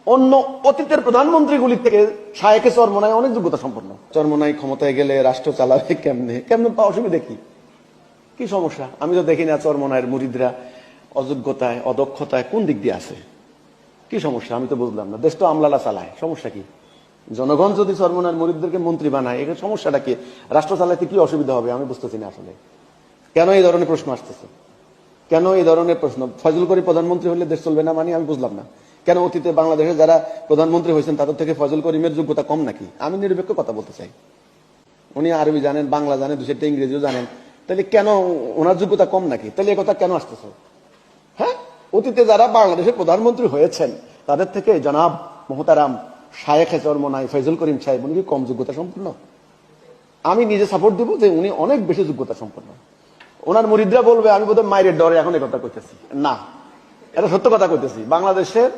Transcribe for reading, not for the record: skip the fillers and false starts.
অন্য অতীতের প্রধানমন্ত্রীগুলি থেকে শায়েখে চরমোনাই অনেক যোগ্যতা সম্পন্ন। চরমোনাই ক্ষমতায় গেলে রাষ্ট্র চালাবে কেমনে কেমনে অসুবিধা কি সমস্যা? আমি তো দেখি না চরমোনাইয়ের মুরিদরা অযোগ্যতায় অদক্ষতায় কোন দিক দিয়ে আছে, কি সমস্যা? আমি তো বুঝলাম না। দেশ তো আমলালা চালায়, সমস্যা কি? জনগণ যদি চরমোনাইয়ের মুরিদদেরকে মন্ত্রী বানায়, এর সমস্যাটা কি? রাষ্ট্র চালাইতে কি অসুবিধা হবে? আমি বুঝতেছি না আসলে কেন এই ধরনের প্রশ্ন আসতেছে, কেন এই ধরনের প্রশ্ন? ফয়জুল করিম প্রধানমন্ত্রী হলে দেশ চলবে না মানে আমি বুঝলাম না। কেন অতীতে বাংলাদেশে যারা প্রধানমন্ত্রী হয়েছেন তাদের থেকে ফয়জুল করিমের যোগ্যতা কম নাকি? আমি নিরপেক্ষ কথা বলতে চাই। উনি আরবি জানেন, বাংলা জানেন, দু চারটা ইংরেজিও জানেন, তাহলে কেন ওনার যোগ্যতা কম নাকি? তাহলে এ কথা কেন আসতেছে? হ্যাঁ, অতীতে যারা বাংলাদেশের প্রধানমন্ত্রী হয়েছেন তাদের থেকে জনাব মোহতারাম শায়েখে চরমোনাই ফয়জুল করিম সাহেব উনি কি কম যোগ্যতা সম্পন্ন? আমি নিজে সাপোর্ট দেবো যে উনি অনেক বেশি যোগ্যতা সম্পন্ন। ওনার মুরিদরা বলবে আমি বোধহয় মায়ের ডরে এখন এই কথা কইতেছি না, এটা সত্য কথা কইতেছি। বাংলাদেশের